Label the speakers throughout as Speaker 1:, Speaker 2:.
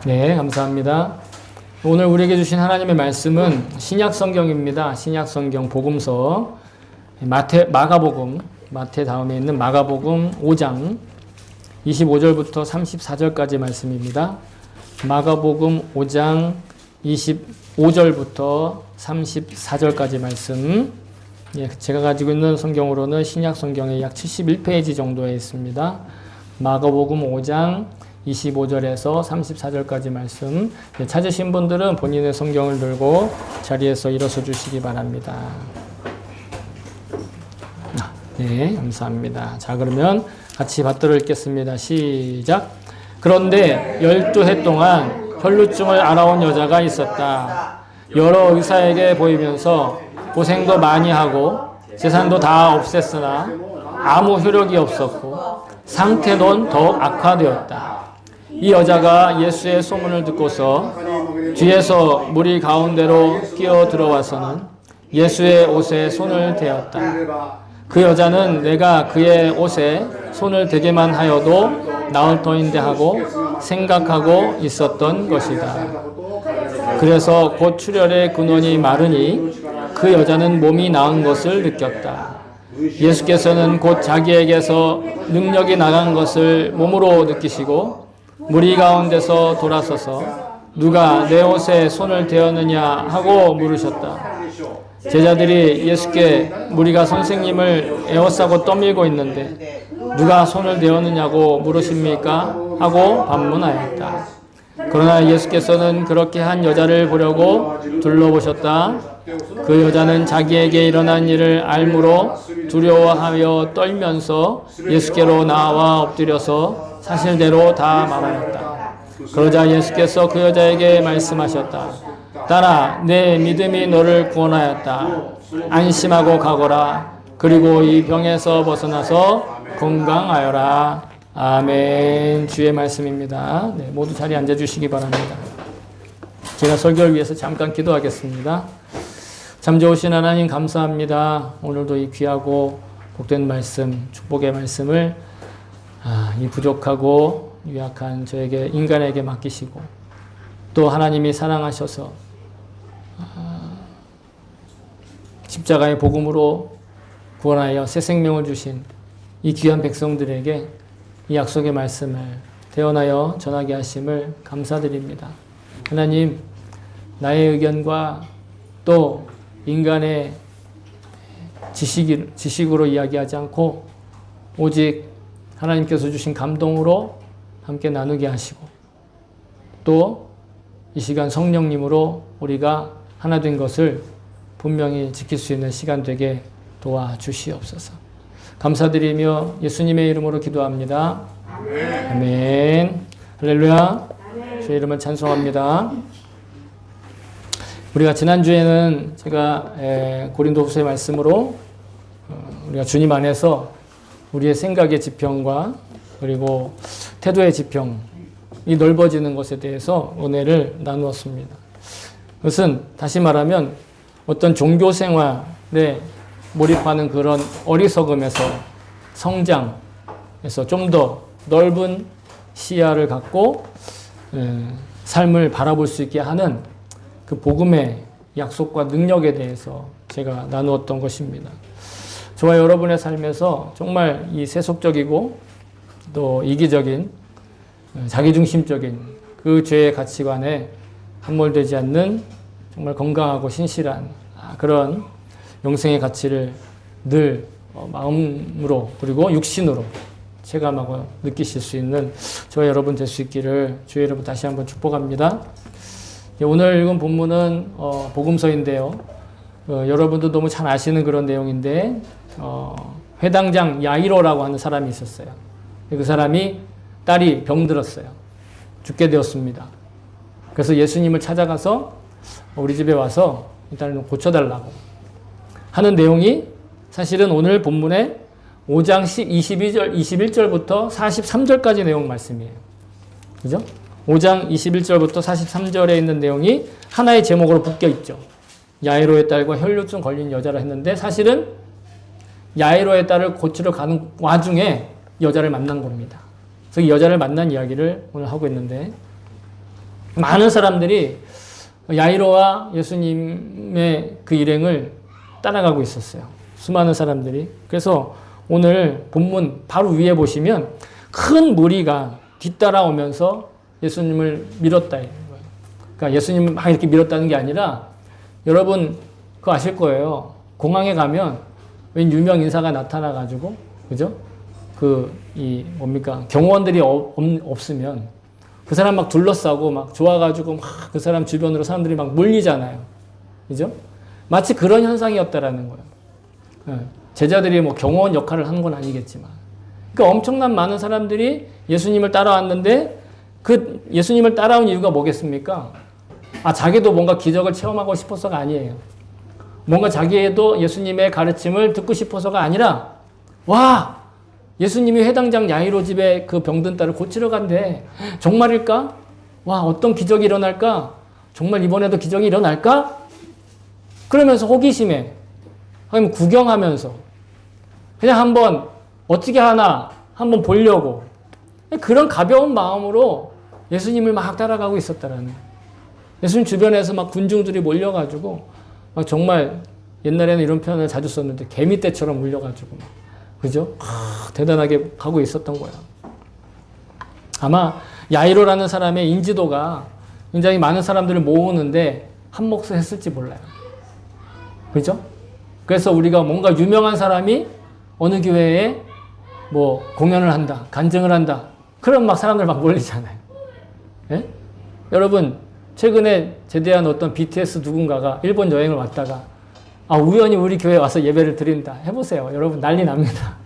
Speaker 1: 네, 감사합니다. 오늘 우리에게 주신 하나님의 말씀은 신약 성경입니다. 신약 성경 복음서 마가복음, 마태 다음에 있는 마가복음 5장 25절부터 34절까지 말씀입니다. 마가복음 5장 25절부터 34절까지 말씀. 제가 가지고 있는 성경으로는 신약 성경의 약 71페이지 정도에 있습니다. 마가복음 5장 25절에서 34절까지 말씀. 찾으신 분들은 본인의 성경을 들고 자리에서 일어서 주시기 바랍니다. 네, 감사합니다. 자, 그러면 같이 받들어 읽겠습니다. 시작. 그런데 12해 동안 혈루증을 앓아온 여자가 있었다. 여러 의사에게 보이면서 고생도 많이 하고 재산도 다 없앴으나 아무 효력이 없었고 상태는 더욱 악화되었다. 이 여자가 예수의 소문을 듣고서 뒤에서 무리 가운데로 끼어 들어와서는 예수의 옷에 손을 대었다. 그 여자는 내가 그의 옷에 손을 대게만 하여도 나을 터인데 하고 생각하고 있었던 것이다. 그래서 곧 출혈의 근원이 마르니 그 여자는 몸이 나은 것을 느꼈다. 예수께서는 곧 자기에게서 능력이 나간 것을 몸으로 느끼시고 무리 가운데서 돌아서서 누가 내 옷에 손을 대었느냐 하고 물으셨다. 제자들이 예수께 우리가 선생님을 에워싸고 떠밀고 있는데 누가 손을 대었느냐고 물으십니까? 하고 반문하였다. 그러나 예수께서는 그렇게 한 여자를 보려고 둘러보셨다. 그 여자는 자기에게 일어난 일을 알므로 두려워하여 떨면서 예수께로 나와 엎드려서 사실대로 다 말하였다. 그러자 예수께서 그 여자에게 말씀하셨다. 딸아, 내 믿음이 너를 구원하였다. 안심하고 가거라. 그리고 이 병에서 벗어나서 건강하여라. 아멘. 주의 말씀입니다. 네, 모두 자리에 앉아주시기 바랍니다. 제가 설교를 위해서 잠깐 기도하겠습니다. 참 좋으신 하나님 감사합니다. 오늘도 이 귀하고 복된 말씀, 축복의 말씀을 이 부족하고 유약한 저에게 인간에게 맡기시고 또 하나님이 사랑하셔서 십자가의 복음으로 구원하여 새 생명을 주신 이 귀한 백성들에게 이 약속의 말씀을 대언하여 전하게 하심을 감사드립니다. 하나님, 나의 의견과 또 인간의 지식으로 이야기하지 않고 오직 하나님께서 주신 감동으로 함께 나누게 하시고 또 이 시간 성령님으로 우리가 하나 된 것을 분명히 지킬 수 있는 시간 되게 도와주시옵소서. 감사드리며 예수님의 이름으로 기도합니다. 아멘. 아멘. 할렐루야. 주의 이름을 찬송합니다. 우리가 지난주에는 제가 고린도후서의 말씀으로 우리가 주님 안에서 우리의 생각의 지평과 그리고 태도의 지평이 넓어지는 것에 대해서 은혜를 나누었습니다. 그것은 다시 말하면 어떤 종교 생활에 몰입하는 그런 어리석음에서 성장해서 좀 더 넓은 시야를 갖고 삶을 바라볼 수 있게 하는 그 복음의 약속과 능력에 대해서 제가 나누었던 것입니다. 저와 여러분의 삶에서 정말 이 세속적이고 또 이기적인 자기중심적인 그 죄의 가치관에 함몰되지 않는 정말 건강하고 신실한 그런 영생의 가치를 늘 마음으로 그리고 육신으로 체감하고 느끼실 수 있는 저와 여러분 될 수 있기를 주의 여러분 다시 한번 축복합니다. 오늘 읽은 본문은 복음서인데요. 여러분도 너무 잘 아시는 그런 내용인데 회당장 야이로라고 하는 사람이 있었어요. 그 사람이 딸이 병들었어요. 죽게 되었습니다. 그래서 예수님을 찾아가서 우리 집에 와서 일단 고쳐달라고 하는 내용이 사실은 오늘 본문의 5장 21절부터 43절까지 내용 말씀이에요. 그죠? 5장 21절부터 43절에 있는 내용이 하나의 제목으로 묶여 있죠. 야이로의 딸과 혈루증 걸린 여자라 했는데 사실은 야이로의 딸을 고치러 가는 와중에 여자를 만난 겁니다. 그래서 이 여자를 만난 이야기를 오늘 하고 있는데 많은 사람들이 야이로와 예수님의 그 일행을 따라가고 있었어요. 수많은 사람들이. 그래서 오늘 본문 바로 위에 보시면 큰 무리가 뒤따라오면서 예수님을 밀었다. 그러니까 예수님을 막 이렇게 밀었다는 게 아니라 여러분 그거 아실 거예요. 공항에 가면 웬 유명 인사가 나타나가지고, 그죠? 뭡니까? 경호원들이 없으면 그 사람 막 둘러싸고 막 좋아가지고 막 그 사람 주변으로 사람들이 막 몰리잖아요. 그죠? 마치 그런 현상이었다라는 거예요. 제자들이 뭐 경호원 역할을 하는 건 아니겠지만. 그러니까 엄청난 많은 사람들이 예수님을 따라왔는데 그 예수님을 따라온 이유가 뭐겠습니까? 자기도 뭔가 기적을 체험하고 싶어서가 아니에요. 뭔가 자기도 예수님의 가르침을 듣고 싶어서가 아니라, 와! 예수님이 회당장 야이로 집에 그 병든 딸을 고치러 간대. 정말일까? 와, 어떤 기적이 일어날까? 정말 이번에도 기적이 일어날까? 그러면서 호기심에, 아니면 구경하면서, 그냥 한번 어떻게 하나 한번 보려고. 그런 가벼운 마음으로 예수님을 막 따라가고 있었다라는 거예요. 예수님 주변에서 막 군중들이 몰려가지고, 막 정말 옛날에는 이런 표현을 자주 썼는데, 개미떼처럼 몰려가지고, 그죠? 대단하게 가고 있었던 거야. 아마 야이로라는 사람의 인지도가 굉장히 많은 사람들을 모으는데 한 몫을 했을지 몰라요. 그죠? 그래서 우리가 뭔가 유명한 사람이 어느 교회에 뭐 공연을 한다, 간증을 한다. 그럼 막 사람들 막 몰리잖아요. 예? 여러분, 최근에 제대한 어떤 BTS 누군가가 일본 여행을 왔다가 우연히 우리 교회에 와서 예배를 드린다. 해보세요. 여러분 난리 납니다.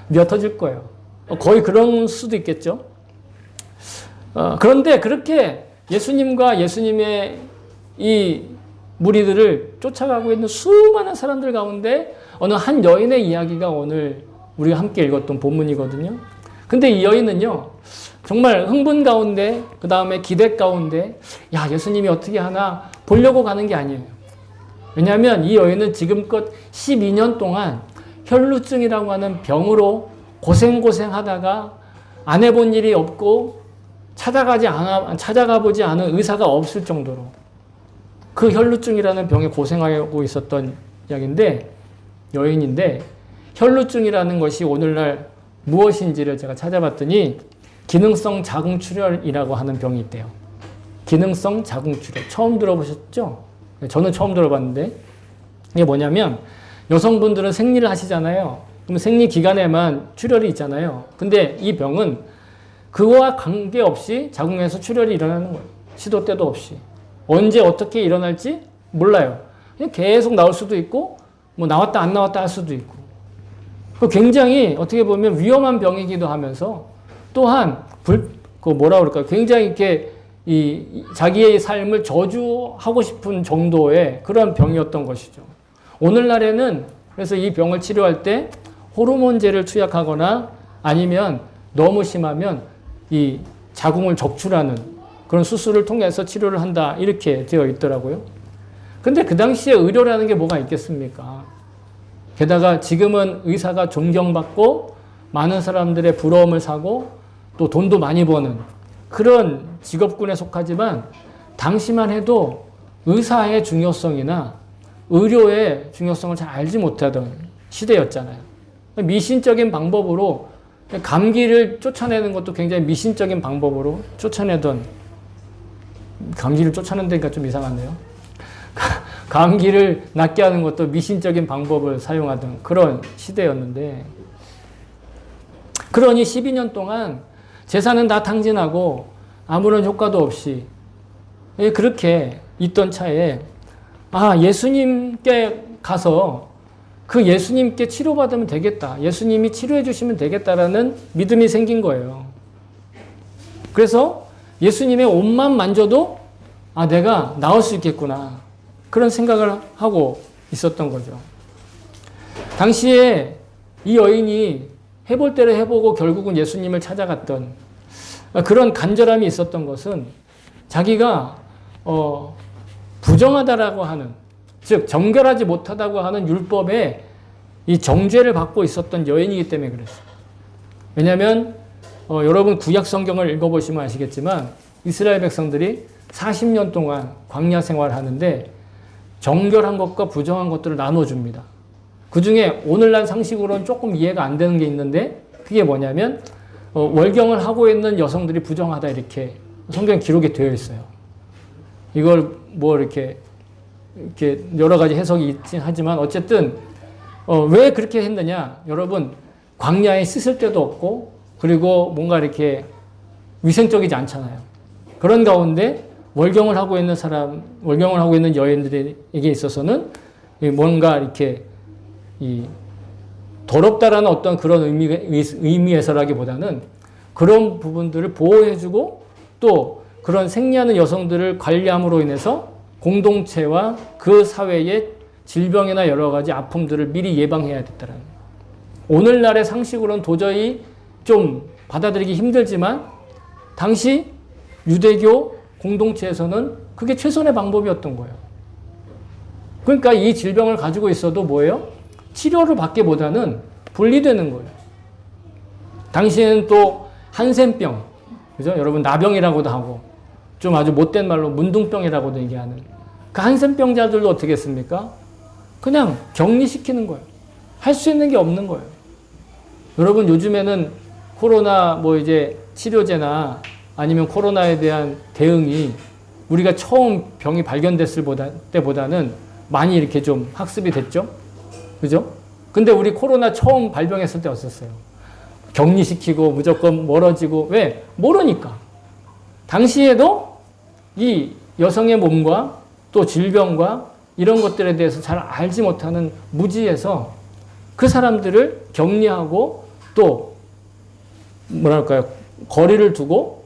Speaker 1: 미어 터질 거예요. 거의 그런 수도 있겠죠. 그런데 그렇게 예수님과 예수님의 이 무리들을 쫓아가고 있는 수많은 사람들 가운데 어느 한 여인의 이야기가 오늘 우리가 함께 읽었던 본문이거든요. 근데 이 여인은요, 정말 흥분 가운데, 그 다음에 기대 가운데, 예수님이 어떻게 하나 보려고 가는 게 아니에요. 왜냐하면 이 여인은 지금껏 12년 동안 혈루증이라고 하는 병으로 고생하다가 안 해본 일이 없고 찾아가 보지 않은 의사가 없을 정도로 그 혈루증이라는 병에 고생하고 있었던 여인인데 혈루증이라는 것이 오늘날 무엇인지를 제가 찾아봤더니 기능성 자궁출혈이라고 하는 병이 있대요. 기능성 자궁출혈. 처음 들어보셨죠? 저는 처음 들어봤는데 이게 뭐냐면 여성분들은 생리를 하시잖아요. 그럼 생리 기간에만 출혈이 있잖아요. 근데 이 병은 그거와 관계없이 자궁에서 출혈이 일어나는 거예요. 시도 때도 없이. 언제 어떻게 일어날지 몰라요. 그냥 계속 나올 수도 있고 뭐 나왔다 안 나왔다 할 수도 있고. 굉장히 어떻게 보면 위험한 병이기도 하면서 또한 굉장히 이렇게 자기의 삶을 저주하고 싶은 정도의 그런 병이었던 것이죠. 오늘날에는 그래서 이 병을 치료할 때 호르몬제를 투약하거나 아니면 너무 심하면 이 자궁을 적출하는 그런 수술을 통해서 치료를 한다 이렇게 되어 있더라고요. 근데 그 당시에 의료라는 게 뭐가 있겠습니까? 게다가 지금은 의사가 존경받고 많은 사람들의 부러움을 사고 또 돈도 많이 버는 그런 직업군에 속하지만 당시만 해도 의사의 중요성이나 의료의 중요성을 잘 알지 못하던 시대였잖아요. 미신적인 방법으로 감기를 쫓아내는 것도 굉장히 미신적인 방법으로 감기를 쫓아낸다니까 좀 이상하네요. 감기를 낫게 하는 것도 미신적인 방법을 사용하던 그런 시대였는데 그러니 12년 동안 재산은 다 탕진하고 아무런 효과도 없이 그렇게 있던 차에 예수님께 가서 그 예수님께 치료받으면 되겠다. 예수님이 치료해 주시면 되겠다라는 믿음이 생긴 거예요. 그래서 예수님의 옷만 만져도 내가 나을 수 있겠구나. 그런 생각을 하고 있었던 거죠. 당시에 이 여인이 해볼 대로 해보고 결국은 예수님을 찾아갔던 그런 간절함이 있었던 것은 자기가 부정하다라고 하는, 즉 정결하지 못하다고 하는 율법에 이 정죄를 받고 있었던 여인이기 때문에 그랬어요. 왜냐하면 여러분 구약 성경을 읽어보시면 아시겠지만 이스라엘 백성들이 40년 동안 광야 생활을 하는데 정결한 것과 부정한 것들을 나눠줍니다. 그 중에 오늘날 상식으로는 조금 이해가 안 되는 게 있는데 그게 뭐냐면 월경을 하고 있는 여성들이 부정하다 이렇게 성경 기록이 되어 있어요. 이걸 뭐 이렇게 여러 가지 해석이 있긴 하지만 어쨌든 왜 그렇게 했느냐? 여러분 광야에 씻을 데도 없고 그리고 뭔가 이렇게 위생적이지 않잖아요. 그런 가운데 월경을 하고 있는 여인들에게 있어서는 뭔가 이렇게 더럽다라는 어떤 그런 의미에서라기보다는 그런 부분들을 보호해주고 또 그런 생리하는 여성들을 관리함으로 인해서 공동체와 그 사회의 질병이나 여러 가지 아픔들을 미리 예방해야 됐다라는 거예요. 오늘날의 상식으로는 도저히 좀 받아들이기 힘들지만 당시 유대교 공동체에서는 그게 최선의 방법이었던 거예요. 그러니까 이 질병을 가지고 있어도 뭐예요? 치료를 받기보다는 분리되는 거예요. 당시에는 또 한센병, 그죠? 여러분 나병이라고도 하고 좀 아주 못된 말로 문둥병이라고도 얘기하는 그 한센병자들도 어떻게 했습니까? 그냥 격리시키는 거예요. 할 수 있는 게 없는 거예요. 여러분 요즘에는 코로나 뭐 이제 치료제나 아니면 코로나에 대한 대응이 우리가 처음 병이 발견됐을 때보다는 많이 이렇게 좀 학습이 됐죠? 그죠? 근데 우리 코로나 처음 발병했을 때 어땠어요? 격리시키고 무조건 멀어지고 왜? 모르니까. 당시에도 이 여성의 몸과 또 질병과 이런 것들에 대해서 잘 알지 못하는 무지에서 그 사람들을 격리하고 또 뭐랄까요? 거리를 두고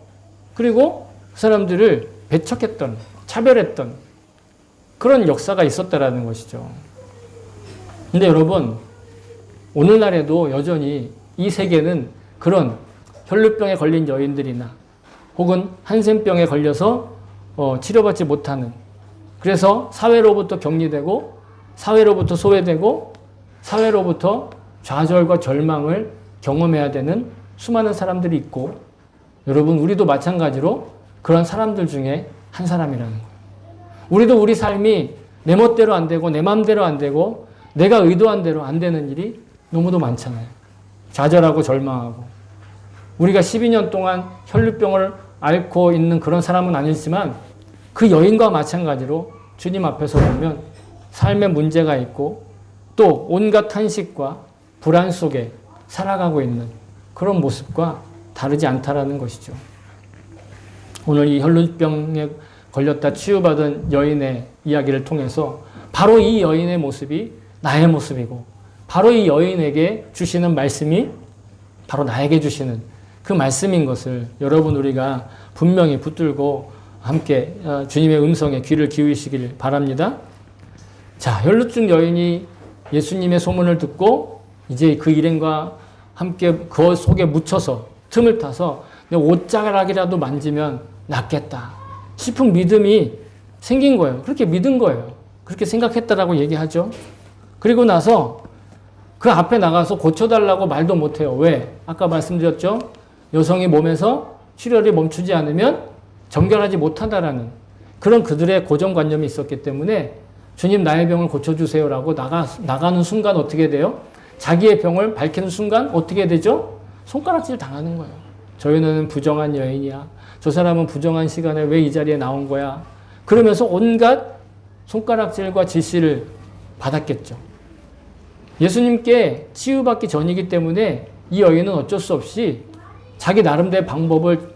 Speaker 1: 그리고 그 사람들을 배척했던, 차별했던 그런 역사가 있었다라는 것이죠. 근데 여러분, 오늘날에도 여전히 이 세계는 그런 혈루병에 걸린 여인들이나 혹은 한센병에 걸려서 치료받지 못하는 그래서 사회로부터 격리되고 사회로부터 소외되고 사회로부터 좌절과 절망을 경험해야 되는 수많은 사람들이 있고 여러분 우리도 마찬가지로 그런 사람들 중에 한 사람이라는 거예요. 우리도 우리 삶이 내 멋대로 안 되고 내 마음대로 안 되고 내가 의도한 대로 안 되는 일이 너무도 많잖아요. 좌절하고 절망하고 우리가 12년 동안 혈루병을 앓고 있는 그런 사람은 아니지만 그 여인과 마찬가지로 주님 앞에서 보면 삶에 문제가 있고 또 온갖 탄식과 불안 속에 살아가고 있는 그런 모습과 다르지 않다라는 것이죠. 오늘 이 혈루병에 걸렸다 치유받은 여인의 이야기를 통해서 바로 이 여인의 모습이 나의 모습이고 바로 이 여인에게 주시는 말씀이 바로 나에게 주시는 그 말씀인 것을 여러분 우리가 분명히 붙들고 함께 주님의 음성에 귀를 기울이시길 바랍니다. 자, 혈루증 여인이 예수님의 소문을 듣고 이제 그 일행과 함께 그 속에 묻혀서 틈을 타서 내 옷자락이라도 만지면 낫겠다 싶은 믿음이 생긴 거예요. 그렇게 믿은 거예요. 그렇게 생각했다라고 얘기하죠. 그리고 나서 그 앞에 나가서 고쳐달라고 말도 못해요. 왜? 아까 말씀드렸죠. 여성의 몸에서 출혈이 멈추지 않으면 정결하지 못한다라는 그런 그들의 고정관념이 있었기 때문에 주님 나의 병을 고쳐주세요라고 나가는 순간 어떻게 돼요? 자기의 병을 밝히는 순간 어떻게 되죠? 손가락질 당하는 거예요. 저희는 부정한 여인이야. 저 사람은 부정한 시간에 왜 이 자리에 나온 거야? 그러면서 온갖 손가락질과 질시를 받았겠죠. 예수님께 치유받기 전이기 때문에 이 여인은 어쩔 수 없이 자기 나름대로의 방법을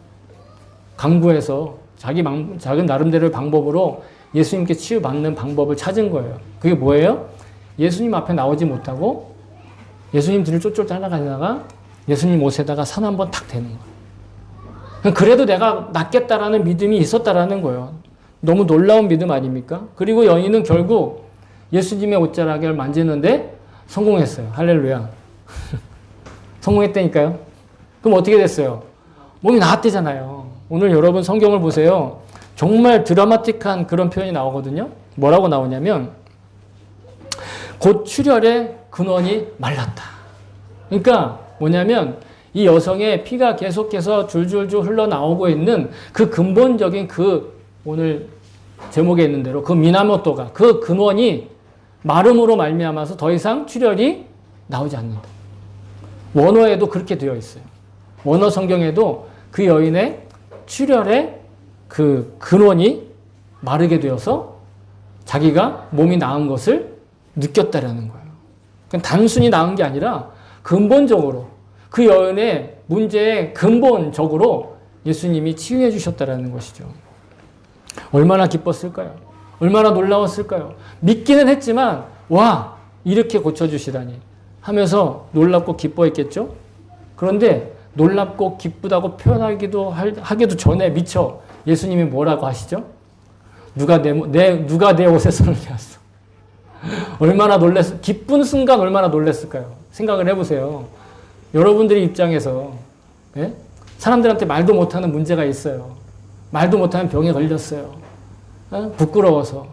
Speaker 1: 강구해서 자기 나름대로의 방법으로 예수님께 치유받는 방법을 찾은 거예요. 그게 뭐예요? 예수님 앞에 나오지 못하고 예수님 뒤를 쫓쫓 따라가다가 예수님 옷에다가 산 한번 탁 대는 거예요. 그래도 내가 낫겠다라는 믿음이 있었다라는 거예요. 너무 놀라운 믿음 아닙니까? 그리고 여인은 결국 예수님의 옷자락을 만지는데 성공했어요. 할렐루야. 성공했다니까요. 그럼 어떻게 됐어요? 몸이 나았대잖아요. 오늘 여러분 성경을 보세요. 정말 드라마틱한 그런 표현이 나오거든요. 뭐라고 나오냐면 곧 출혈의 근원이 말랐다. 그러니까 뭐냐면 이 여성의 피가 계속해서 줄줄줄 흘러나오고 있는 그 근본적인 그 오늘 제목에 있는 대로 그 미나모토가 그 근원이 마름으로 말미암아서 더 이상 출혈이 나오지 않는다. 원어에도 그렇게 되어 있어요. 원어 성경에도 그 여인의 출혈의 그 근원이 마르게 되어서 자기가 몸이 나은 것을 느꼈다라는 거예요. 그러니까 단순히 나은 게 아니라 근본적으로 그 여인의 문제에 근본적으로 예수님이 치유해 주셨다라는 것이죠. 얼마나 기뻤을까요? 얼마나 놀라웠을까요? 믿기는 했지만 와 이렇게 고쳐주시다니 하면서 놀랍고 기뻐했겠죠? 그런데 놀랍고 기쁘다고 하기도 전에 미처 예수님이 뭐라고 하시죠? 누가 내 옷에 손을 대었어. 얼마나 기쁜 순간 얼마나 놀랐을까요? 생각을 해보세요. 여러분들의 입장에서 예? 사람들한테 말도 못하는 문제가 있어요. 말도 못하는 병에 걸렸어요. 부끄러워서.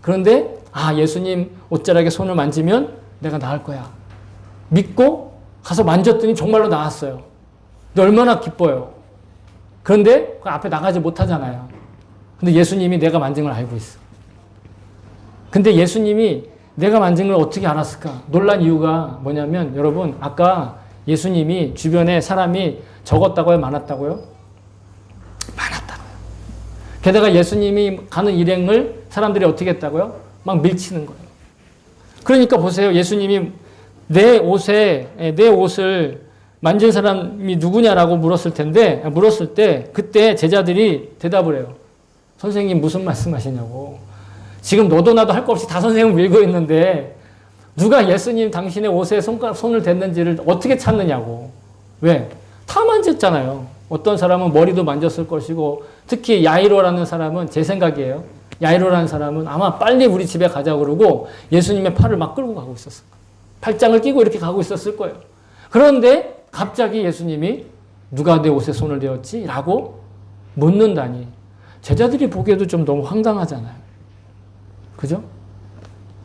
Speaker 1: 그런데 예수님 옷자락에 손을 만지면 내가 나을 거야. 믿고 가서 만졌더니 정말로 나았어요. 근데 얼마나 기뻐요. 그런데 그 앞에 나가지 못하잖아요. 근데 예수님이 내가 만진 걸 알고 있어. 근데 예수님이 내가 만진 걸 어떻게 알았을까? 놀란 이유가 뭐냐면 여러분 아까 예수님이 주변에 사람이 적었다고요? 많았다고요? 많았다고요. 게다가 예수님이 가는 일행을 사람들이 어떻게 했다고요? 막 밀치는 거예요. 그러니까 보세요. 예수님이 내 옷을 만진 사람이 누구냐라고 물었을 때 그때 제자들이 대답을 해요. 선생님 무슨 말씀하시냐고. 지금 너도 나도 할 거 없이 다 선생님을 밀고 있는데 누가 예수님 당신의 옷에 손을 댔는지를 어떻게 찾느냐고. 왜? 다 만졌잖아요. 어떤 사람은 머리도 만졌을 것이고 특히 야이로라는 사람은 제 생각이에요. 야이로라는 사람은 아마 빨리 우리 집에 가자 그러고 예수님의 팔을 막 끌고 가고 있었을 거예요. 팔짱을 끼고 이렇게 가고 있었을 거예요. 그런데 갑자기 예수님이 누가 내 옷에 손을 대었지? 라고 묻는다니. 제자들이 보기에도 좀 너무 황당하잖아요. 그죠?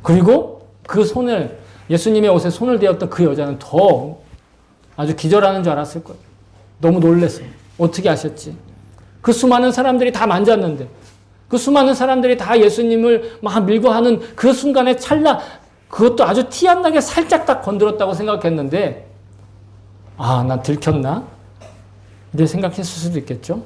Speaker 1: 그리고 그 손을 예수님의 옷에 손을 대었던 그 여자는 더 아주 기절하는 줄 알았을 거예요. 너무 놀랐어. 어떻게 아셨지? 그 수많은 사람들이 다 만졌는데 그 수많은 사람들이 다 예수님을 막 밀고 하는 그 순간에 찰나 그것도 아주 티 안 나게 살짝 딱 건드렸다고 생각했는데 난 들켰나? 이렇게 생각했을 수도 있겠죠?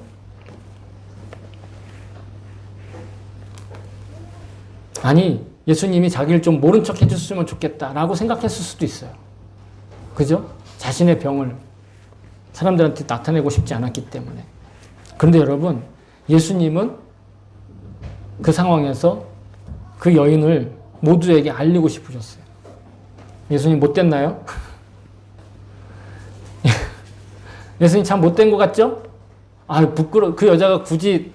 Speaker 1: 아니 예수님이 자기를 좀 모른 척 해줬으면 좋겠다라고 생각했을 수도 있어요. 그죠? 자신의 병을 사람들한테 나타내고 싶지 않았기 때문에. 그런데 여러분 예수님은 그 상황에서 그 여인을 모두에게 알리고 싶으셨어요. 예수님 못됐나요? 예수님 참 못된 것 같죠? 부끄러워. 그 여자가 굳이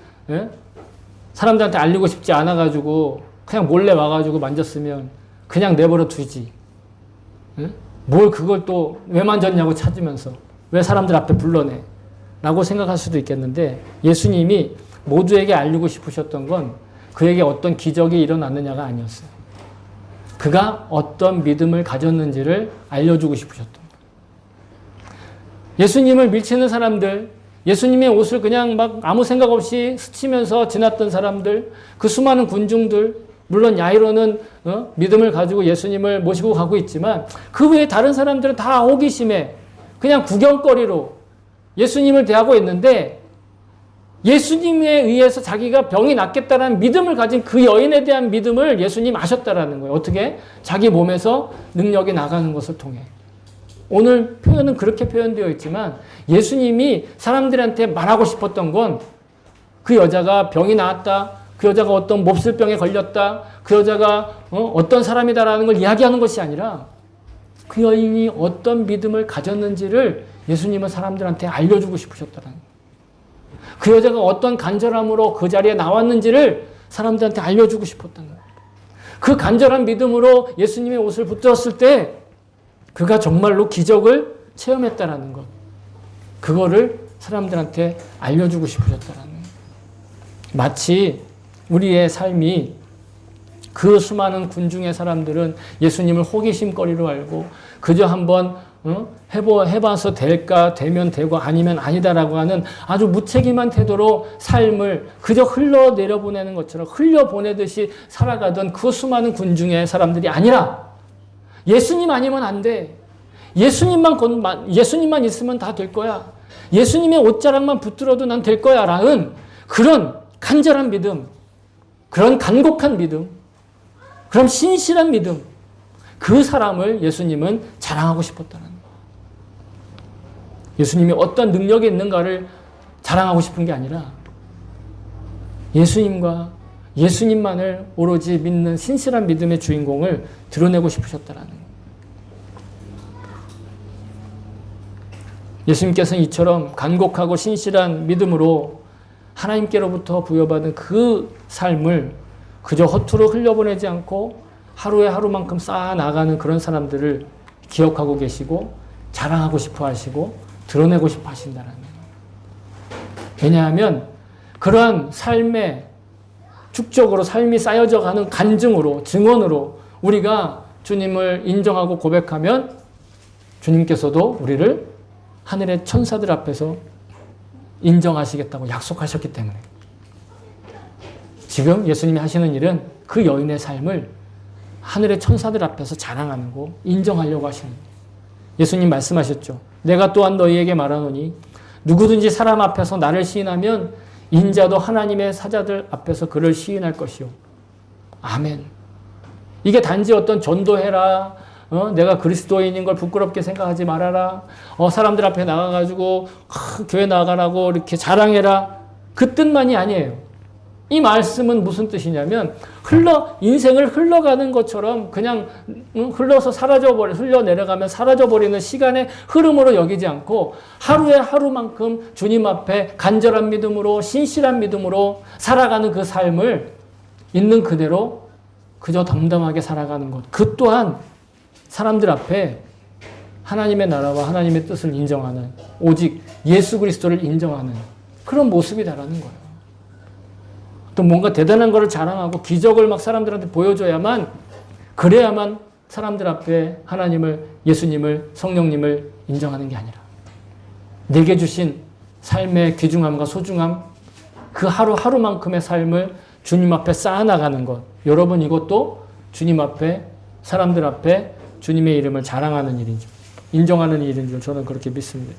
Speaker 1: 사람들한테 알리고 싶지 않아가지고 그냥 몰래 와가지고 만졌으면 그냥 내버려 두지. 뭘 그걸 또 왜 만졌냐고 찾으면서 왜 사람들 앞에 불러내? 라고 생각할 수도 있겠는데 예수님이 모두에게 알리고 싶으셨던 건 그에게 어떤 기적이 일어났느냐가 아니었어요. 그가 어떤 믿음을 가졌는지를 알려주고 싶으셨던 거예요. 예수님을 밀치는 사람들, 예수님의 옷을 그냥 막 아무 생각 없이 스치면서 지났던 사람들, 그 수많은 군중들, 물론 야이로는 믿음을 가지고 예수님을 모시고 가고 있지만 그 외에 다른 사람들은 다 호기심에 그냥 구경거리로 예수님을 대하고 있는데 예수님에 의해서 자기가 병이 낫겠다는 믿음을 가진 그 여인에 대한 믿음을 예수님 아셨다라는 거예요. 어떻게? 자기 몸에서 능력이 나가는 것을 통해. 오늘 표현은 그렇게 표현되어 있지만 예수님이 사람들한테 말하고 싶었던 건 그 여자가 병이 나았다. 그 여자가 어떤 몹쓸병에 걸렸다. 그 여자가 어떤 사람이다라는 걸 이야기하는 것이 아니라 그 여인이 어떤 믿음을 가졌는지를 예수님은 사람들한테 알려주고 싶으셨다는 거예요. 그 여자가 어떤 간절함으로 그 자리에 나왔는지를 사람들한테 알려주고 싶었다는 거예요. 그 간절한 믿음으로 예수님의 옷을 붙들었을 때 그가 정말로 기적을 체험했다는 것. 그거를 사람들한테 알려주고 싶으셨다는 거예요. 마치 우리의 삶이 그 수많은 군중의 사람들은 예수님을 호기심거리로 알고 그저 한번 해봐서 될까, 되면 되고 아니면 아니다라고 하는 아주 무책임한 태도로 삶을 그저 흘러내려보내는 것처럼 흘려보내듯이 살아가던 그 수많은 군중의 사람들이 아니라 예수님 아니면 안 돼. 예수님만 있으면 다 될 거야. 예수님의 옷자락만 붙들어도 난 될 거야. 라는 그런 간절한 믿음, 그런 간곡한 믿음, 그런 신실한 믿음, 그 사람을 예수님은 자랑하고 싶었다는 거예요. 예수님이 어떤 능력이 있는가를 자랑하고 싶은 게 아니라 예수님과 예수님만을 오로지 믿는 신실한 믿음의 주인공을 드러내고 싶으셨다는 거예요. 예수님께서는 이처럼 간곡하고 신실한 믿음으로 하나님께로부터 부여받은 그 삶을 그저 허투루 흘려보내지 않고 하루에 하루만큼 쌓아나가는 그런 사람들을 기억하고 계시고 자랑하고 싶어 하시고 드러내고 싶어 하신다는 거예요. 왜냐하면 그러한 삶의 축적으로 삶이 쌓여져 가는 간증으로, 증언으로 우리가 주님을 인정하고 고백하면 주님께서도 우리를 하늘의 천사들 앞에서 인정하시겠다고 약속하셨기 때문에 지금 예수님이 하시는 일은 그 여인의 삶을 하늘의 천사들 앞에서 자랑하는 거, 인정하려고 하시는 거예요. 예수님 말씀하셨죠. 내가 또한 너희에게 말하노니 누구든지 사람 앞에서 나를 시인하면 인자도 하나님의 사자들 앞에서 그를 시인할 것이요. 아멘. 이게 단지 어떤 전도해라, 내가 그리스도인인 걸 부끄럽게 생각하지 말아라, 사람들 앞에 나가가지고 교회 나가라고 이렇게 자랑해라, 그 뜻만이 아니에요. 이 말씀은 무슨 뜻이냐면 인생을 흘러가는 것처럼 그냥 흘러서 흘러내려가면 사라져버리는 시간의 흐름으로 여기지 않고 하루에 하루만큼 주님 앞에 간절한 믿음으로 신실한 믿음으로 살아가는 그 삶을 있는 그대로 그저 담담하게 살아가는 것, 그 또한 사람들 앞에 하나님의 나라와 하나님의 뜻을 인정하는, 오직 예수 그리스도를 인정하는 그런 모습이다라는 거예요. 또 뭔가 대단한 거를 자랑하고 기적을 막 사람들한테 보여줘야만, 그래야만 사람들 앞에 하나님을, 예수님을, 성령님을 인정하는 게 아니라 내게 주신 삶의 귀중함과 소중함, 그 하루하루만큼의 삶을 주님 앞에 쌓아나가는 것, 여러분 이것도 주님 앞에, 사람들 앞에 주님의 이름을 자랑하는 일이죠. 인정하는 일인 줄 저는 그렇게 믿습니다.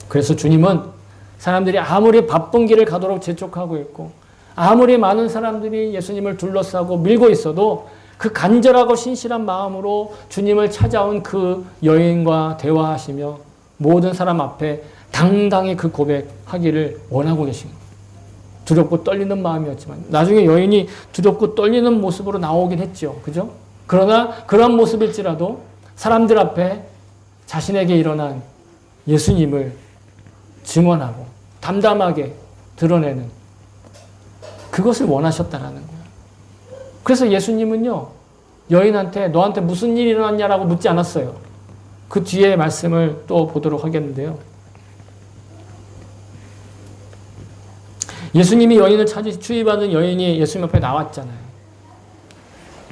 Speaker 1: 그래서 주님은 사람들이 아무리 바쁜 길을 가도록 재촉하고 있고 아무리 많은 사람들이 예수님을 둘러싸고 밀고 있어도 그 간절하고 신실한 마음으로 주님을 찾아온 그 여인과 대화하시며 모든 사람 앞에 당당히 그 고백하기를 원하고 계신 거예요. 두렵고 떨리는 마음이었지만 나중에 여인이 두렵고 떨리는 모습으로 나오긴 했죠. 그죠? 그러나 그런 모습일지라도 사람들 앞에 자신에게 일어난 예수님을 증언하고 담담하게 드러내는 그것을 원하셨다라는 거예요. 그래서 예수님은요, 여인한테 너한테 무슨 일이 일어났냐라고 묻지 않았어요. 그 뒤에 말씀을 또 보도록 하겠는데요. 예수님이 여인을 추위받은 여인이 예수님 앞에 나왔잖아요.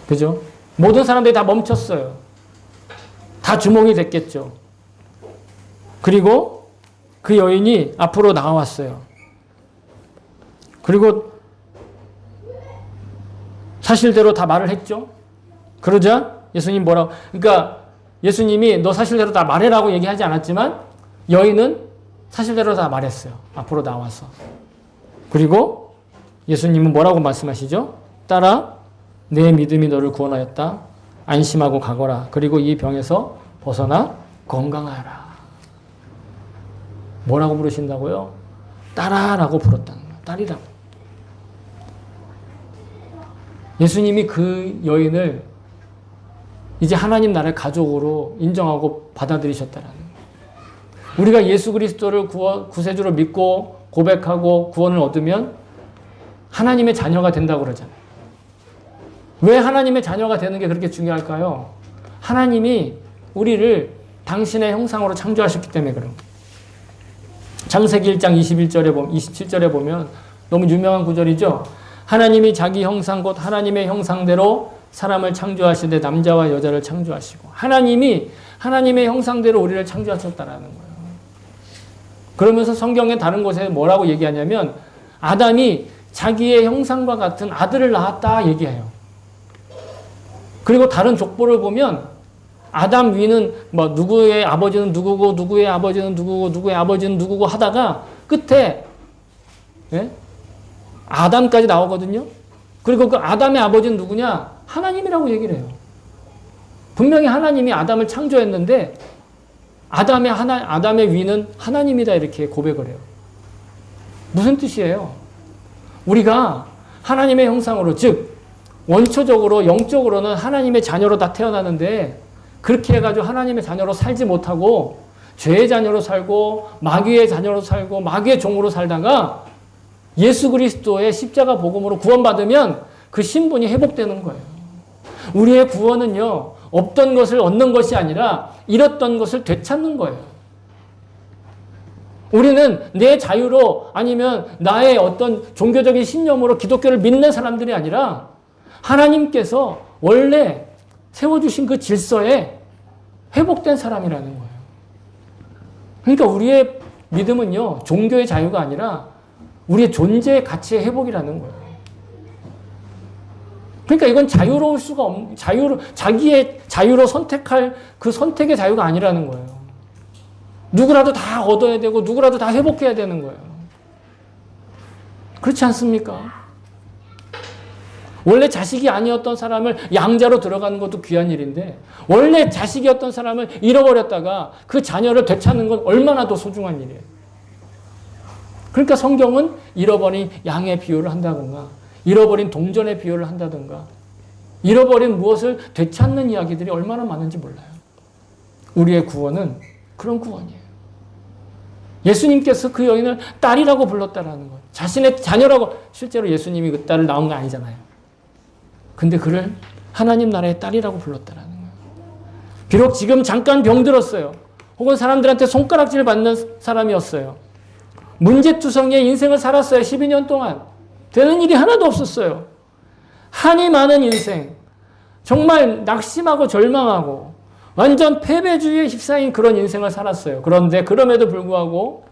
Speaker 1: 그죠? 모든 사람들이 다 멈췄어요. 다 주목이 됐겠죠. 그리고 그 여인이 앞으로 나왔어요. 그리고 사실대로 다 말을 했죠. 그러자 예수님 그러니까 예수님이 너 사실대로 다 말해라고 얘기하지 않았지만 여인은 사실대로 다 말했어요. 앞으로 나와서. 그리고 예수님은 뭐라고 말씀하시죠? 딸아, 내 믿음이 너를 구원하였다. 안심하고 가거라. 그리고 이 병에서 벗어나 건강하여라. 뭐라고 부르신다고요? 딸아라고 부르었다는 거예요. 딸이라고. 예수님이 그 여인을 이제 하나님 나라의 가족으로 인정하고 받아들이셨다는 거예요. 우리가 예수 그리스도를 구세주로 믿고 고백하고 구원을 얻으면 하나님의 자녀가 된다고 그러잖아요. 왜 하나님의 자녀가 되는 게 그렇게 중요할까요? 하나님이 우리를 당신의 형상으로 창조하셨기 때문에 그런 거예요. 창세기 1장 27절에 보면 너무 유명한 구절이죠. 하나님이 자기 형상 곧 하나님의 형상대로 사람을 창조하시되 남자와 여자를 창조하시고 하나님이 하나님의 형상대로 우리를 창조하셨다라는 거예요. 그러면서 성경의 다른 곳에 뭐라고 얘기하냐면 아담이 자기의 형상과 같은 아들을 낳았다 얘기해요. 그리고 다른 족보를 보면 아담 위는 뭐 누구의 아버지는 누구고 누구의 아버지는 누구고 누구의 아버지는 누구고 하다가 끝에 예? 아담까지 나오거든요. 그리고 그 아담의 아버지는 누구냐? 하나님이라고 얘기를 해요. 분명히 하나님이 아담을 창조했는데 아담의 위는 하나님이다 이렇게 고백을 해요. 무슨 뜻이에요? 우리가 하나님의 형상으로 즉 원초적으로 영적으로는 하나님의 자녀로 다 태어나는데 그렇게 해가지고 하나님의 자녀로 살지 못하고 죄의 자녀로 살고 마귀의 자녀로 살고 마귀의 종으로 살다가 예수 그리스도의 십자가 복음으로 구원받으면 그 신분이 회복되는 거예요. 우리의 구원은요, 없던 것을 얻는 것이 아니라 잃었던 것을 되찾는 거예요. 우리는 내 자유로 아니면 나의 어떤 종교적인 신념으로 기독교를 믿는 사람들이 아니라 하나님께서 원래 세워주신 그 질서에 회복된 사람이라는 거예요. 그러니까 우리의 믿음은요, 종교의 자유가 아니라 우리의 존재의 가치의 회복이라는 거예요. 그러니까 이건 자유로울 수가 없는, 자기의 자유로 선택할 그 선택의 자유가 아니라는 거예요. 누구라도 다 얻어야 되고, 누구라도 다 회복해야 되는 거예요. 그렇지 않습니까? 원래 자식이 아니었던 사람을 양자로 들어가는 것도 귀한 일인데, 원래 자식이었던 사람을 잃어버렸다가 그 자녀를 되찾는 건 얼마나 더 소중한 일이에요. 그러니까 성경은 잃어버린 양의 비유를 한다든가, 잃어버린 동전의 비유를 한다든가, 잃어버린 무엇을 되찾는 이야기들이 얼마나 많은지 몰라요. 우리의 구원은 그런 구원이에요. 예수님께서 그 여인을 딸이라고 불렀다라는 거예요. 자신의 자녀라고, 실제로 예수님이 그 딸을 낳은 거 아니잖아요. 근데 그를 하나님 나라의 딸이라고 불렀다라는 거예요. 비록 지금 잠깐 병들었어요. 혹은 사람들한테 손가락질 받는 사람이었어요. 문제투성이의 인생을 살았어요. 12년 동안. 되는 일이 하나도 없었어요. 한이 많은 인생. 정말 낙심하고 절망하고 완전 패배주의에 휩싸인 그런 인생을 살았어요. 그런데 그럼에도 불구하고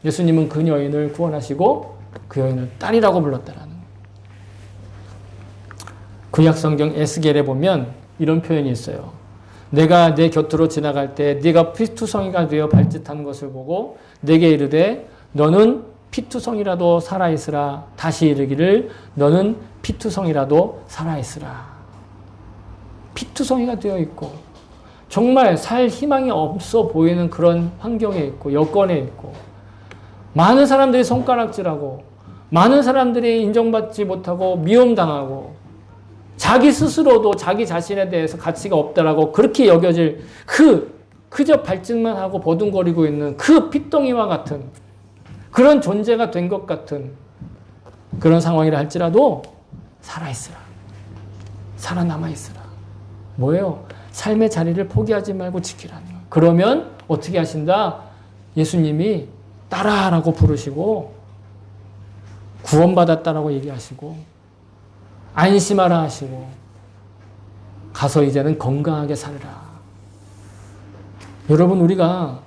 Speaker 1: 예수님은 그 여인을 구원하시고 그 여인을 딸이라고 불렀다라는 거예요. 구약성경 에스겔에 보면 이런 표현이 있어요. 내가 내 곁으로 지나갈 때 네가 피투성이가 되어 발짓하는 것을 보고 내게 이르되 너는 피투성이라도 살아있으라. 다시 이르기를 너는 피투성이라도 살아있으라. 피투성이가 되어 있고 정말 살 희망이 없어 보이는 그런 환경에 있고 여건에 있고 많은 사람들이 손가락질하고 많은 사람들이 인정받지 못하고 미움당하고 자기 스스로도 자기 자신에 대해서 가치가 없다라고 그렇게 여겨질 그저 발짓만 하고 버둥거리고 있는 그 핏덩이와 같은 그런 존재가 된 것 같은 그런 상황이라 할지라도 살아있으라. 살아남아있으라. 뭐예요? 삶의 자리를 포기하지 말고 지키라는 거예요. 그러면 어떻게 하신다? 예수님이 따라라고 부르시고 구원받았다라고 얘기하시고 안심하라 하시고 가서 이제는 건강하게 살으라. 여러분 우리가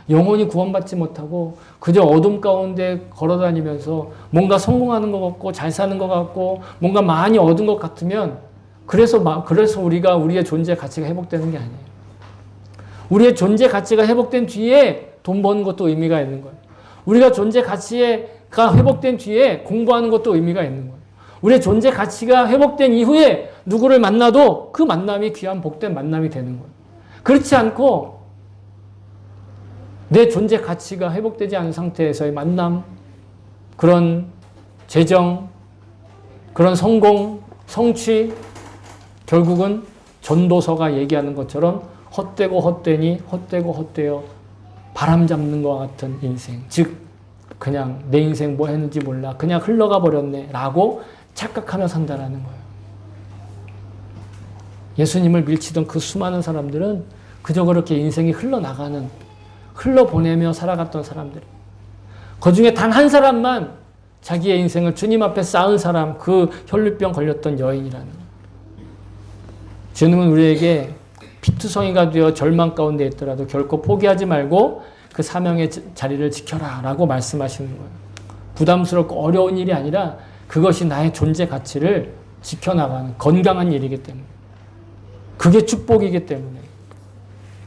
Speaker 1: 영원히 구원받지 못하고 그저 어둠 가운데 걸어다니면서 뭔가 성공하는 것 같고 잘 사는 것 같고 뭔가 많이 얻은 것 같으면 그래서 우리가 우리의 존재 가치가 회복되는 게 아니에요. 우리의 존재 가치가 회복된 뒤에 돈 버는 것도 의미가 있는 거예요. 우리가 존재 가치가 회복된 뒤에 공부하는 것도 의미가 있는 거예요. 우리의 존재 가치가 회복된 이후에 누구를 만나도 그 만남이 귀한 복된 만남이 되는 거예요. 그렇지 않고 내 존재 가치가 회복되지 않은 상태에서의 만남, 그런 재정, 그런 성공, 성취, 결국은 전도서가 얘기하는 것처럼 헛되고 헛되니 헛되고 헛되어 바람 잡는 것 같은 인생. 즉 그냥 내 인생 뭐 했는지 몰라. 그냥 흘러가 버렸네 라고 착각하며 산다라는 거예요. 예수님을 밀치던 그 수많은 사람들은 그저 그렇게 인생이 흘러나가는, 흘러보내며 살아갔던 사람들. 그 중에 단 한 사람만 자기의 인생을 주님 앞에 쌓은 사람, 그 혈루병 걸렸던 여인이라는 거예요. 주님은 우리에게 피투성이가 되어 절망 가운데 있더라도 결코 포기하지 말고 그 사명의 자리를 지켜라 라고 말씀하시는 거예요. 부담스럽고 어려운 일이 아니라 그것이 나의 존재 가치를 지켜나가는 건강한 일이기 때문에, 그게 축복이기 때문에,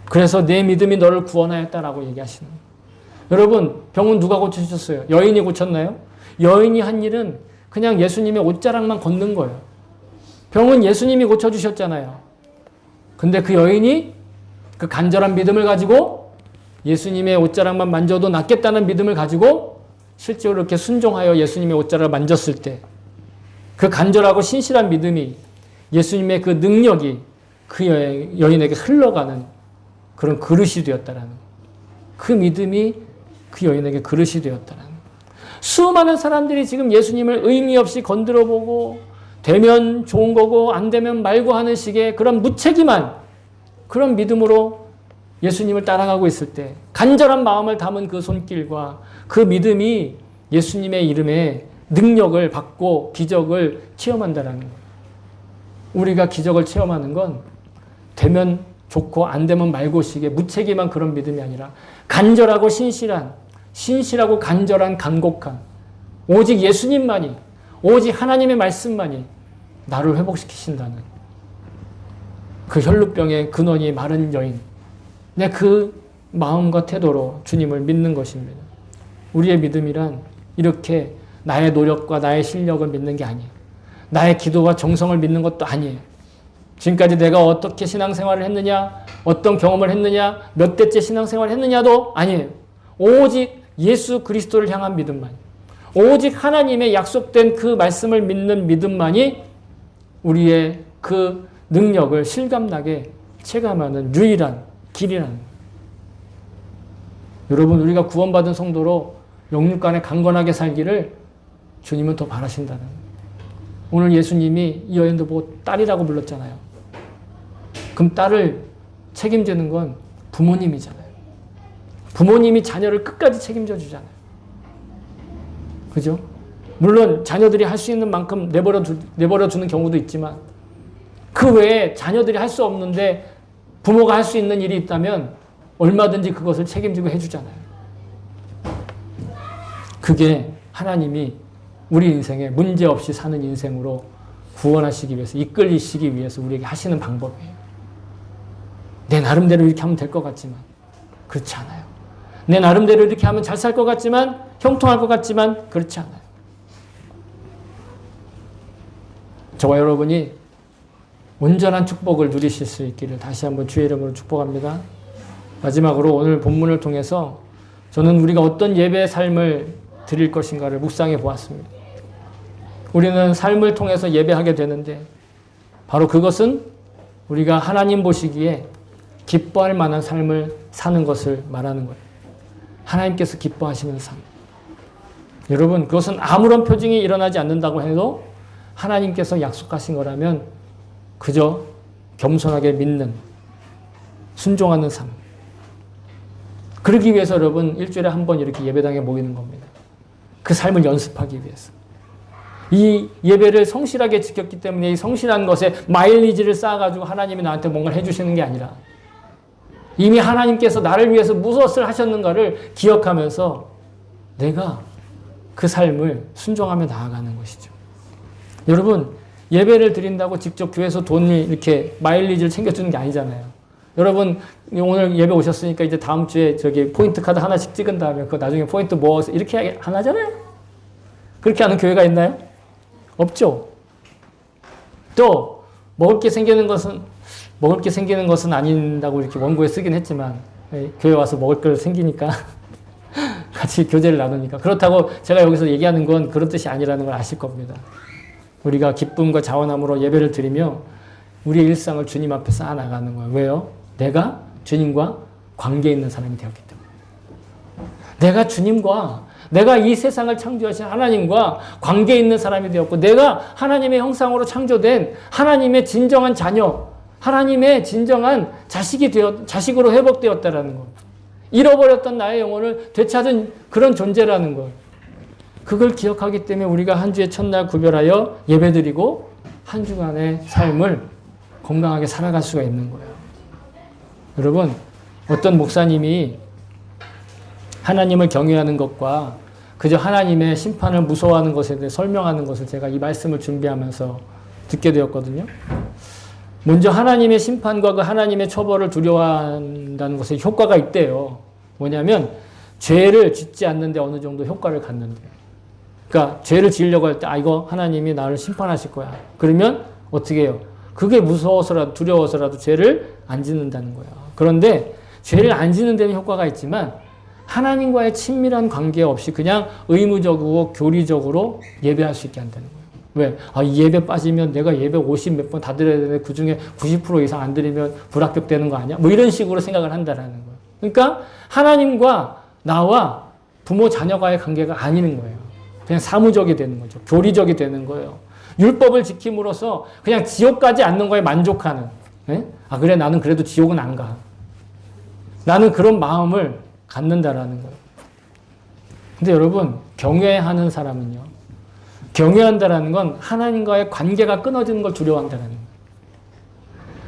Speaker 1: 그래서 내 믿음이 너를 구원하였다라고 얘기하시는 거예요. 여러분, 병은 누가 고쳐주셨어요? 여인이 고쳤나요? 여인이 한 일은 그냥 예수님의 옷자락만 걷는 거예요. 병은 예수님이 고쳐주셨잖아요. 근데 그 여인이 그 간절한 믿음을 가지고 예수님의 옷자락만 만져도 낫겠다는 믿음을 가지고 실제로 이렇게 순종하여 예수님의 옷자락을 만졌을 때 그 간절하고 신실한 믿음이, 예수님의 그 능력이 그 여인에게 흘러가는 그런 그릇이 되었다라는, 그 믿음이 그 여인에게 그릇이 되었다라는. 수많은 사람들이 지금 예수님을 의미 없이 건드려 보고 되면 좋은 거고 안 되면 말고 하는 식의 그런 무책임한 그런 믿음으로 예수님을 따라가고 있을 때 간절한 마음을 담은 그 손길과 그 믿음이 예수님의 이름에 능력을 받고 기적을 체험한다라는 거예요. 우리가 기적을 체험하는 건 되면 좋고 안 되면 말고식의 무책임한 그런 믿음이 아니라 간절하고 신실하고 간절한 간곡한, 오직 예수님만이, 오직 하나님의 말씀만이 나를 회복시키신다는 그 혈루병의 근원이 마른 여인, 내 그 마음과 태도로 주님을 믿는 것입니다. 우리의 믿음이란 이렇게 나의 노력과 나의 실력을 믿는 게 아니에요. 나의 기도와 정성을 믿는 것도 아니에요. 지금까지 내가 어떻게 신앙생활을 했느냐, 어떤 경험을 했느냐, 몇 대째 신앙생활을 했느냐도 아니에요. 오직 예수 그리스도를 향한 믿음만, 오직 하나님의 약속된 그 말씀을 믿는 믿음만이 우리의 그 능력을 실감나게 체감하는 유일한 길이라는 거예요. 여러분, 우리가 구원받은 성도로 영육간에 강건하게 살기를 주님은 더 바라신다는 거예요. 오늘 예수님이 이 여인도 보고 딸이라고 불렀잖아요. 그럼 딸을 책임지는 건 부모님이잖아요. 부모님이 자녀를 끝까지 책임져 주잖아요. 그죠? 물론 자녀들이 할 수 있는 만큼 내버려 주는 경우도 있지만 그 외에 자녀들이 할 수 없는데 부모가 할 수 있는 일이 있다면 얼마든지 그것을 책임지고 해주잖아요. 그게 하나님이 우리 인생에 문제없이 사는 인생으로 구원하시기 위해서, 이끌리시기 위해서 우리에게 하시는 방법이에요. 내 나름대로 이렇게 하면 될 것 같지만 그렇지 않아요. 내 나름대로 이렇게 하면 잘 살 것 같지만, 형통할 것 같지만 그렇지 않아요. 저와 여러분이 온전한 축복을 누리실 수 있기를 다시 한번 주의 이름으로 축복합니다. 마지막으로 오늘 본문을 통해서 저는 우리가 어떤 예배의 삶을 드릴 것인가를 묵상해 보았습니다. 우리는 삶을 통해서 예배하게 되는데 바로 그것은 우리가 하나님 보시기에 기뻐할 만한 삶을 사는 것을 말하는 거예요. 하나님께서 기뻐하시는 삶. 여러분, 그것은 아무런 표징이 일어나지 않는다고 해도 하나님께서 약속하신 거라면 그저 겸손하게 믿는, 순종하는 삶. 그러기 위해서 여러분 일주일에 한 번 이렇게 예배당에 모이는 겁니다. 그 삶을 연습하기 위해서. 이 예배를 성실하게 지켰기 때문에 이 성실한 것에 마일리지를 쌓아가지고 하나님이 나한테 뭔가를 해주시는 게 아니라 이미 하나님께서 나를 위해서 무엇을 하셨는가를 기억하면서 내가 그 삶을 순종하며 나아가는 것이죠. 여러분, 예배를 드린다고 직접 교회에서 돈을 이렇게 마일리지를 챙겨주는 게 아니잖아요. 여러분, 오늘 예배 오셨으니까 이제 다음 주에 저기 포인트 카드 하나씩 찍은 다음에 그거 나중에 포인트 모아서 이렇게 안 하잖아요? 그렇게 하는 교회가 있나요? 없죠. 또, 먹을 게 생기는 것은 아닌다고 이렇게 원고에 쓰긴 했지만, 교회 와서 먹을 걸 생기니까, 같이 교제를 나누니까. 그렇다고 제가 여기서 얘기하는 건 그런 뜻이 아니라는 걸 아실 겁니다. 우리가 기쁨과 자원함으로 예배를 드리며 우리의 일상을 주님 앞에 쌓아나가는 거예요. 왜요? 내가 주님과 관계 있는 사람이 되었기 때문에. 내가 주님과, 내가 이 세상을 창조하신 하나님과 관계 있는 사람이 되었고, 내가 하나님의 형상으로 창조된 하나님의 진정한 자녀, 하나님의 진정한 자식으로 회복되었다라는 것. 잃어버렸던 나의 영혼을 되찾은 그런 존재라는 것. 그걸 기억하기 때문에 우리가 한 주의 첫날 구별하여 예배드리고 한 주간의 삶을 건강하게 살아갈 수가 있는 거예요. 여러분, 어떤 목사님이 하나님을 경외하는 것과 그저 하나님의 심판을 무서워하는 것에 대해 설명하는 것을 제가 이 말씀을 준비하면서 듣게 되었거든요. 먼저 하나님의 심판과 그 하나님의 처벌을 두려워한다는 것에 효과가 있대요. 뭐냐면 죄를 짓지 않는데 어느 정도 효과를 갖는데요. 그러니까 죄를 지으려고 할 때 이거 하나님이 나를 심판하실 거야. 그러면 어떻게 해요? 그게 무서워서라도 두려워서라도 죄를 안 짓는다는 거야. 그런데 죄를 안 짓는 데는 효과가 있지만 하나님과의 친밀한 관계 없이 그냥 의무적이고 교리적으로 예배할 수 있게 한다는 거예요. 왜? 이 예배 빠지면 내가 예배 50 몇 번 다 드려야 되는데 그 중에 90% 이상 안 드리면 불합격되는 거 아니야? 뭐 이런 식으로 생각을 한다라는 거예요. 그러니까 하나님과 나와 부모 자녀와의 관계가 아니는 거예요. 그냥 사무적이 되는 거죠. 교리적이 되는 거예요. 율법을 지킴으로써 그냥 지옥 가지 않는 거에 만족하는. 예? 그래 나는 그래도 지옥은 안 가. 나는 그런 마음을 갖는다라는 거예요. 근데 여러분, 경외하는 사람은요. 경외한다라는 건 하나님과의 관계가 끊어지는 걸 두려워한다는 거예요.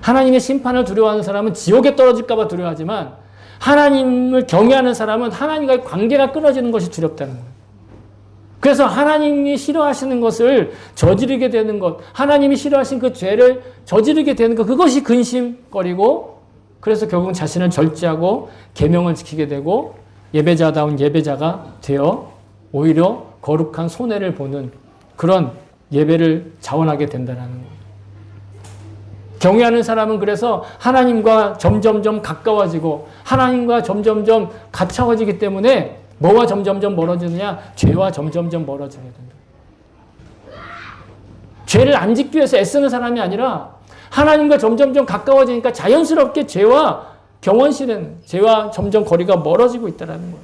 Speaker 1: 하나님의 심판을 두려워하는 사람은 지옥에 떨어질까 봐 두려워하지만 하나님을 경외하는 사람은 하나님과의 관계가 끊어지는 것이 두렵다는 거예요. 그래서 하나님이 싫어하시는 것을 저지르게 되는 것, 하나님이 싫어하신 그 죄를 저지르게 되는 것, 그것이 근심거리고 그래서 결국 자신을 절제하고 계명을 지키게 되고 예배자다운 예배자가 되어 오히려 거룩한 손해를 보는 그런 예배를 자원하게 된다는 거예요. 경외하는 사람은 그래서 하나님과 점점점 가까워지고 하나님과 점점점 가까워지기 때문에 뭐와 점점점 멀어지느냐? 죄와 점점점 멀어지게 된다. 죄를 안 짓기 위해서 애쓰는 사람이 아니라 하나님과 점점점 가까워지니까 자연스럽게 죄와 경원시는 죄와 점점 거리가 멀어지고 있다는 거예요.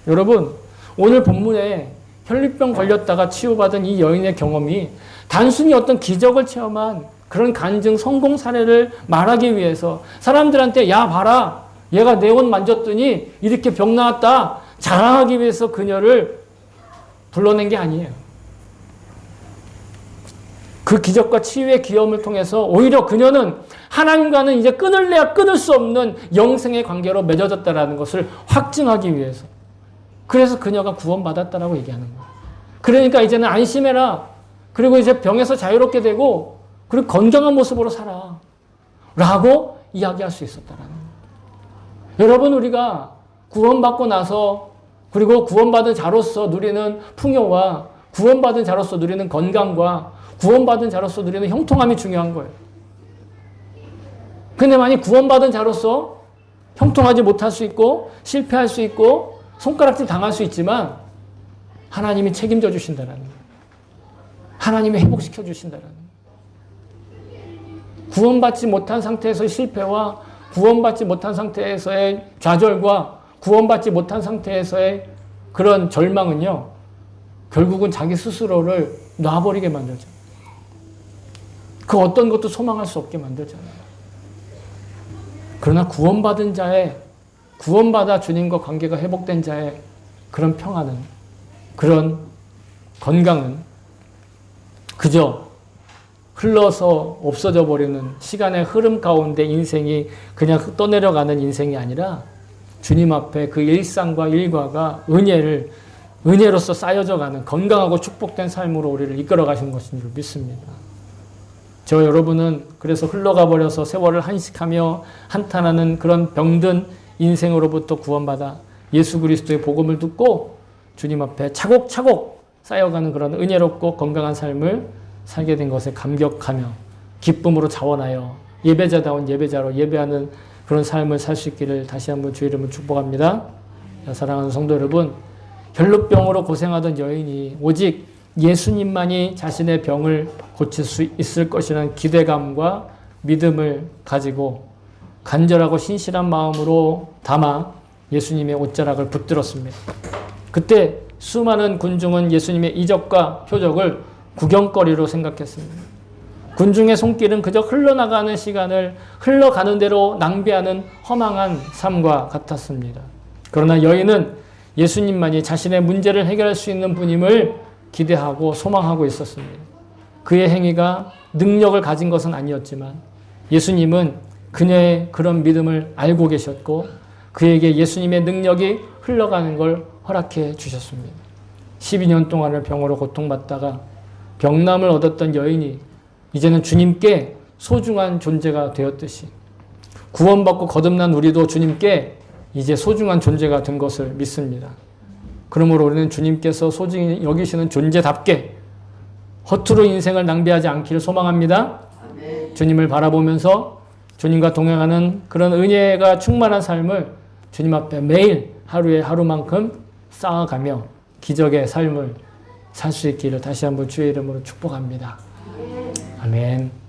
Speaker 1: 여러분, 오늘 본문에 혈류병 걸렸다가 치유받은 이 여인의 경험이 단순히 어떤 기적을 체험한 그런 간증 성공 사례를 말하기 위해서 사람들한테 야 봐라 얘가 내 옷 만졌더니 이렇게 병 나았다 자랑하기 위해서 그녀를 불러낸 게 아니에요. 그 기적과 치유의 기염을 통해서 오히려 그녀는 하나님과는 이제 끊을래야 끊을 수 없는 영생의 관계로 맺어졌다는 것을 확증하기 위해서. 그래서 그녀가 구원받았다라고 얘기하는 거예요. 그러니까 이제는 안심해라. 그리고 이제 병에서 자유롭게 되고 그리고 건강한 모습으로 살아. 라고 이야기할 수 있었다라는 거예요. 여러분, 우리가 구원받고 나서 그리고 구원받은 자로서 누리는 풍요와 구원받은 자로서 누리는 건강과 구원받은 자로서 누리는 형통함이 중요한 거예요. 근데 만약 구원받은 자로서 형통하지 못할 수 있고 실패할 수 있고 손가락질 당할 수 있지만 하나님이 책임져 주신다는 거예요. 하나님이 회복시켜 주신다는 거예요. 구원받지 못한 상태에서의 실패와 구원받지 못한 상태에서의 좌절과 구원받지 못한 상태에서의 그런 절망은요, 결국은 자기 스스로를 놔버리게 만들죠. 그 어떤 것도 소망할 수 없게 만들잖아요. 그러나 구원받은 자의, 구원받아 주님과 관계가 회복된 자의 그런 평안은, 그런 건강은 그저 흘러서 없어져 버리는 시간의 흐름 가운데 인생이 그냥 떠내려가는 인생이 아니라 주님 앞에 그 일상과 일과가 은혜로서 쌓여져 가는 건강하고 축복된 삶으로 우리를 이끌어 가시는 것인 줄 믿습니다. 저 여러분은 그래서 흘러가 버려서 세월을 한식하며 한탄하는 그런 병든 인생으로부터 구원받아 예수 그리스도의 복음을 듣고 주님 앞에 차곡차곡 쌓여가는 그런 은혜롭고 건강한 삶을 살게 된 것에 감격하며 기쁨으로 자원하여 예배자다운 예배자로 예배하는 그런 삶을 살 수 있기를 다시 한번 주의 이름으로 축복합니다. 사랑하는 성도 여러분, 혈루병으로 고생하던 여인이 오직 예수님만이 자신의 병을 고칠 수 있을 것이라는 기대감과 믿음을 가지고 간절하고 신실한 마음으로 담아 예수님의 옷자락을 붙들었습니다. 그때 수많은 군중은 예수님의 이적과 표적을 구경거리로 생각했습니다. 군중의 손길은 그저 흘러나가는 시간을 흘러가는 대로 낭비하는 허망한 삶과 같았습니다. 그러나 여인은 예수님만이 자신의 문제를 해결할 수 있는 분임을 기대하고 소망하고 있었습니다. 그의 행위가 능력을 가진 것은 아니었지만 예수님은 그녀의 그런 믿음을 알고 계셨고 그에게 예수님의 능력이 흘러가는 걸 허락해 주셨습니다. 12년 동안을 병으로 고통받다가 병남을 얻었던 여인이 이제는 주님께 소중한 존재가 되었듯이 구원받고 거듭난 우리도 주님께 이제 소중한 존재가 된 것을 믿습니다. 그러므로 우리는 주님께서 소중히 여기시는 존재답게 허투루 인생을 낭비하지 않기를 소망합니다. 주님을 바라보면서 주님과 동행하는 그런 은혜가 충만한 삶을 주님 앞에 매일 하루에 하루만큼 쌓아가며 기적의 삶을 살 수 있기를 다시 한번 주의 이름으로 축복합니다. 아멘.